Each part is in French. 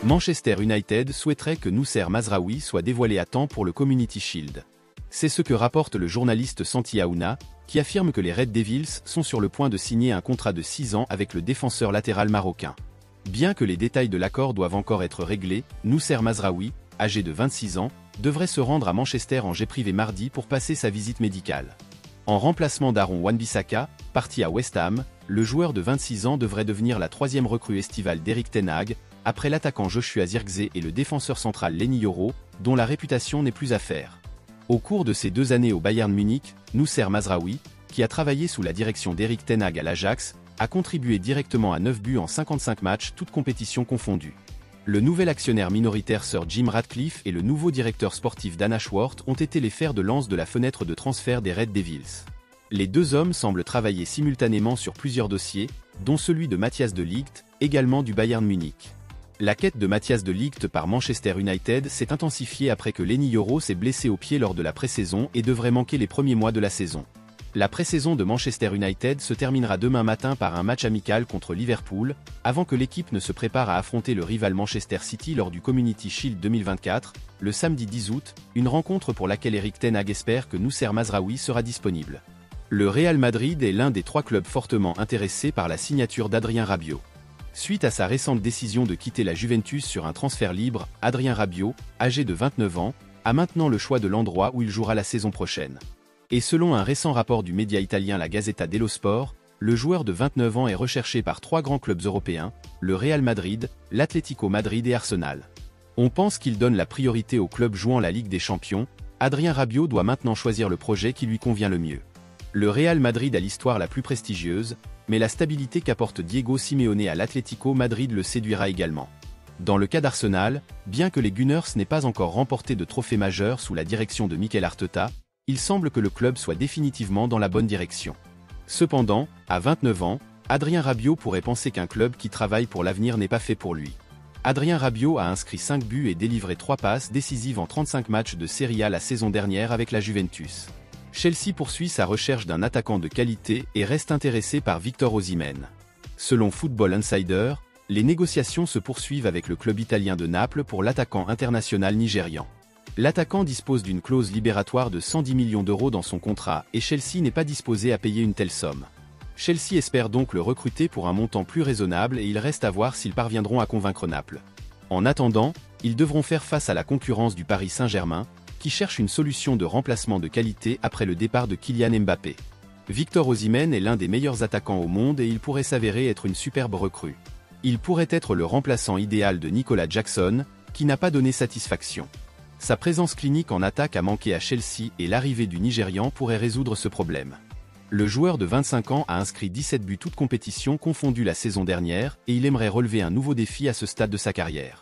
Manchester United souhaiterait que Noussair Mazraoui soit dévoilé à temps pour le Community Shield. C'est ce que rapporte le journaliste Santi Aouna, qui affirme que les Red Devils sont sur le point de signer un contrat de 6 ans avec le défenseur latéral marocain. Bien que les détails de l'accord doivent encore être réglés, Noussair Mazraoui, âgé de 26 ans, devrait se rendre à Manchester en jet privé mardi pour passer sa visite médicale. En remplacement d'Aaron Wan-Bissaka, parti à West Ham, le joueur de 26 ans devrait devenir la troisième recrue estivale d'Erik ten Hag, après l'attaquant Joshua Zirkzee et le défenseur central Leny Yoro, dont la réputation n'est plus à faire. Au cours de ses 2 années au Bayern Munich, Noussair Mazraoui, qui a travaillé sous la direction d'Erik ten Hag à l'Ajax, a contribué directement à 9 buts en 55 matchs, toutes compétitions confondues. Le nouvel actionnaire minoritaire Sir Jim Ratcliffe et le nouveau directeur sportif Dan Ashworth ont été les fers de lance de la fenêtre de transfert des Red Devils. Les 2 hommes semblent travailler simultanément sur plusieurs dossiers, dont celui de Matthijs de Ligt, également du Bayern Munich. La quête de Matthijs de Ligt par Manchester United s'est intensifiée après que Leny Yoro s'est blessé au pied lors de la pré-saison et devrait manquer les premiers mois de la saison. La pré-saison de Manchester United se terminera demain matin par un match amical contre Liverpool, avant que l'équipe ne se prépare à affronter le rival Manchester City lors du Community Shield 2024, le samedi 10 août, une rencontre pour laquelle Erik ten Hag espère que Noussair Mazraoui sera disponible. Le Real Madrid est l'un des 3 clubs fortement intéressés par la signature d'Adrien Rabiot. Suite à sa récente décision de quitter la Juventus sur un transfert libre, Adrien Rabiot, âgé de 29 ans, a maintenant le choix de l'endroit où il jouera la saison prochaine. Et selon un récent rapport du média italien la Gazzetta dello Sport, le joueur de 29 ans est recherché par 3 grands clubs européens, le Real Madrid, l'Atlético Madrid et Arsenal. On pense qu'il donne la priorité aux clubs jouant la Ligue des Champions. Adrien Rabiot doit maintenant choisir le projet qui lui convient le mieux. Le Real Madrid a l'histoire la plus prestigieuse, mais la stabilité qu'apporte Diego Simeone à l'Atlético Madrid le séduira également. Dans le cas d'Arsenal, bien que les Gunners n'aient pas encore remporté de trophée majeur sous la direction de Mikel Arteta, il semble que le club soit définitivement dans la bonne direction. Cependant, à 29 ans, Adrien Rabiot pourrait penser qu'un club qui travaille pour l'avenir n'est pas fait pour lui. Adrien Rabiot a inscrit 5 buts et délivré 3 passes décisives en 35 matchs de Serie A la saison dernière avec la Juventus. Chelsea poursuit sa recherche d'un attaquant de qualité et reste intéressé par Victor Osimhen. Selon Football Insider, les négociations se poursuivent avec le club italien de Naples pour l'attaquant international nigérian. L'attaquant dispose d'une clause libératoire de 110 millions d'euros dans son contrat et Chelsea n'est pas disposé à payer une telle somme. Chelsea espère donc le recruter pour un montant plus raisonnable et il reste à voir s'ils parviendront à convaincre Naples. En attendant, ils devront faire face à la concurrence du Paris Saint-Germain, qui cherche une solution de remplacement de qualité après le départ de Kylian Mbappé. Victor Osimhen est l'un des meilleurs attaquants au monde et il pourrait s'avérer être une superbe recrue. Il pourrait être le remplaçant idéal de Nicolas Jackson, qui n'a pas donné satisfaction. Sa présence clinique en attaque a manqué à Chelsea et l'arrivée du Nigérian pourrait résoudre ce problème. Le joueur de 25 ans a inscrit 17 buts toutes compétitions confondues la saison dernière et il aimerait relever un nouveau défi à ce stade de sa carrière.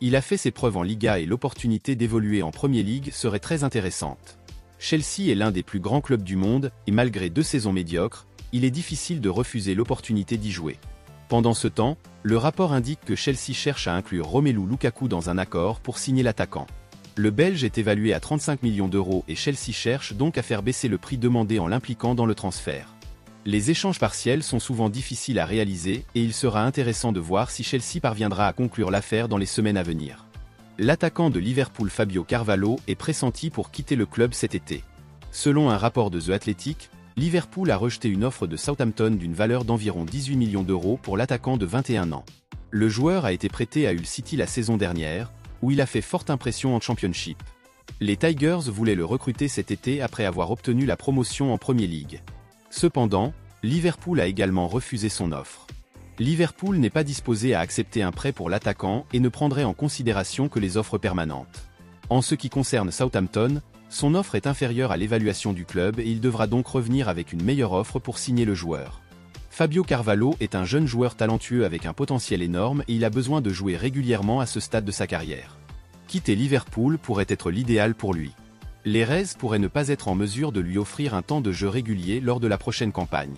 Il a fait ses preuves en Liga et l'opportunité d'évoluer en Premier League serait très intéressante. Chelsea est l'un des plus grands clubs du monde et malgré 2 saisons médiocres, il est difficile de refuser l'opportunité d'y jouer. Pendant ce temps, le rapport indique que Chelsea cherche à inclure Romelu Lukaku dans un accord pour signer l'attaquant. Le Belge est évalué à 35 millions d'euros et Chelsea cherche donc à faire baisser le prix demandé en l'impliquant dans le transfert. Les échanges partiels sont souvent difficiles à réaliser et il sera intéressant de voir si Chelsea parviendra à conclure l'affaire dans les semaines à venir. L'attaquant de Liverpool Fabio Carvalho est pressenti pour quitter le club cet été. Selon un rapport de The Athletic, Liverpool a rejeté une offre de Southampton d'une valeur d'environ 18 millions d'euros pour l'attaquant de 21 ans. Le joueur a été prêté à Hull City la saison dernière, où il a fait forte impression en Championship. Les Tigers voulaient le recruter cet été après avoir obtenu la promotion en Premier League. Cependant, Liverpool a également refusé son offre. Liverpool n'est pas disposé à accepter un prêt pour l'attaquant et ne prendrait en considération que les offres permanentes. En ce qui concerne Southampton, son offre est inférieure à l'évaluation du club et il devra donc revenir avec une meilleure offre pour signer le joueur. Fabio Carvalho est un jeune joueur talentueux avec un potentiel énorme et il a besoin de jouer régulièrement à ce stade de sa carrière. Quitter Liverpool pourrait être l'idéal pour lui. Les Reds pourraient ne pas être en mesure de lui offrir un temps de jeu régulier lors de la prochaine campagne.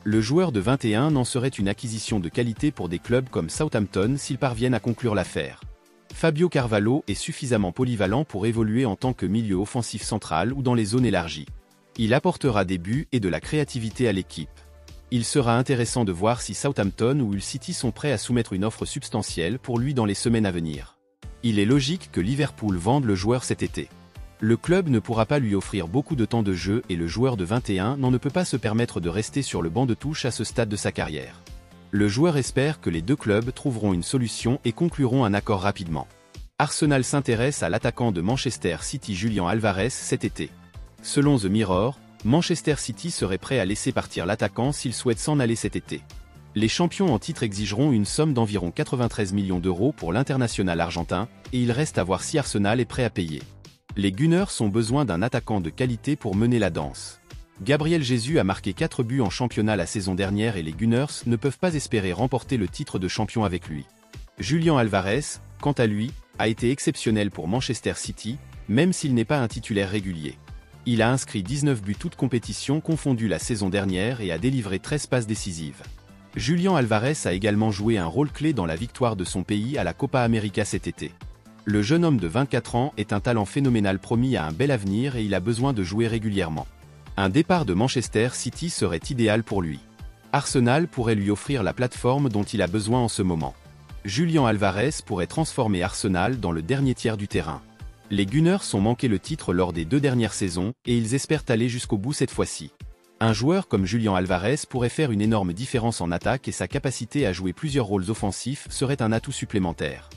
Le joueur de 21 ans serait une acquisition de qualité pour des clubs comme Southampton s'ils parviennent à conclure l'affaire. Fabio Carvalho est suffisamment polyvalent pour évoluer en tant que milieu offensif central ou dans les zones élargies. Il apportera des buts et de la créativité à l'équipe. Il sera intéressant de voir si Southampton ou Hull City sont prêts à soumettre une offre substantielle pour lui dans les semaines à venir. Il est logique que Liverpool vende le joueur cet été. Le club ne pourra pas lui offrir beaucoup de temps de jeu et le joueur de 21 ans ne peut pas se permettre de rester sur le banc de touche à ce stade de sa carrière. Le joueur espère que les deux clubs trouveront une solution et concluront un accord rapidement. Arsenal s'intéresse à l'attaquant de Manchester City Julian Alvarez cet été. Selon The Mirror, Manchester City serait prêt à laisser partir l'attaquant s'il souhaite s'en aller cet été. Les champions en titre exigeront une somme d'environ 93 millions d'euros pour l'international argentin, et il reste à voir si Arsenal est prêt à payer. Les Gunners ont besoin d'un attaquant de qualité pour mener la danse. Gabriel Jesus a marqué 4 buts en championnat la saison dernière et les Gunners ne peuvent pas espérer remporter le titre de champion avec lui. Julian Alvarez, quant à lui, a été exceptionnel pour Manchester City, même s'il n'est pas un titulaire régulier. Il a inscrit 19 buts toutes compétitions confondues la saison dernière et a délivré 13 passes décisives. Julian Alvarez a également joué un rôle clé dans la victoire de son pays à la Copa América cet été. Le jeune homme de 24 ans est un talent phénoménal promis à un bel avenir et il a besoin de jouer régulièrement. Un départ de Manchester City serait idéal pour lui. Arsenal pourrait lui offrir la plateforme dont il a besoin en ce moment. Julian Alvarez pourrait transformer Arsenal dans le dernier tiers du terrain. Les Gunners ont manqué le titre lors des 2 dernières saisons et ils espèrent aller jusqu'au bout cette fois-ci. Un joueur comme Julian Alvarez pourrait faire une énorme différence en attaque et sa capacité à jouer plusieurs rôles offensifs serait un atout supplémentaire.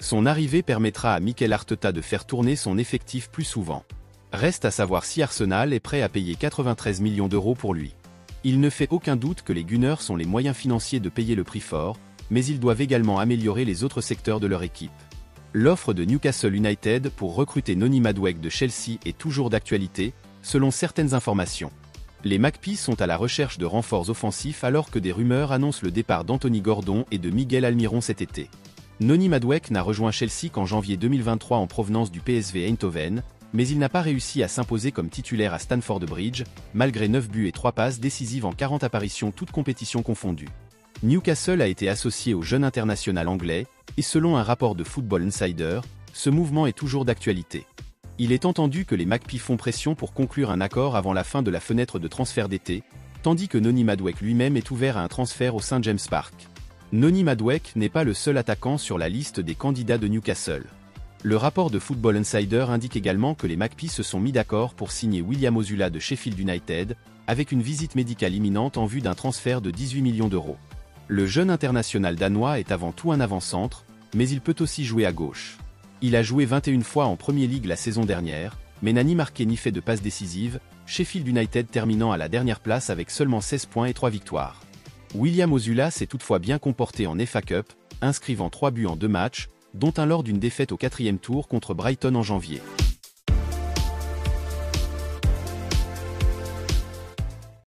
Son arrivée permettra à Mikel Arteta de faire tourner son effectif plus souvent. Reste à savoir si Arsenal est prêt à payer 93 millions d'euros pour lui. Il ne fait aucun doute que les Gunners ont les moyens financiers de payer le prix fort, mais ils doivent également améliorer les autres secteurs de leur équipe. L'offre de Newcastle United pour recruter Noni Madueke de Chelsea est toujours d'actualité, selon certaines informations. Les Magpies sont à la recherche de renforts offensifs alors que des rumeurs annoncent le départ d'Anthony Gordon et de Miguel Almiron cet été. Noni Madueke n'a rejoint Chelsea qu'en janvier 2023 en provenance du PSV Eindhoven, mais il n'a pas réussi à s'imposer comme titulaire à Stamford Bridge, malgré 9 buts et 3 passes décisives en 40 apparitions toutes compétitions confondues. Newcastle a été associé au jeune international anglais, et selon un rapport de Football Insider, ce mouvement est toujours d'actualité. Il est entendu que les Magpies font pression pour conclure un accord avant la fin de la fenêtre de transfert d'été, tandis que Noni Madueke lui-même est ouvert à un transfert au St James Park. Noni Madueke n'est pas le seul attaquant sur la liste des candidats de Newcastle. Le rapport de Football Insider indique également que les Magpies se sont mis d'accord pour signer William Ozula de Sheffield United, avec une visite médicale imminente en vue d'un transfert de 18 millions d'euros. Le jeune international danois est avant tout un avant-centre, mais il peut aussi jouer à gauche. Il a joué 21 fois en Premier League la saison dernière, mais n'a ni marqué ni fait de passes décisives, Sheffield United terminant à la dernière place avec seulement 16 points et 3 victoires. William Ozula s'est toutefois bien comporté en FA Cup, inscrivant 3 buts en 2 matchs, dont un lors d'une défaite au 4e tour contre Brighton en janvier.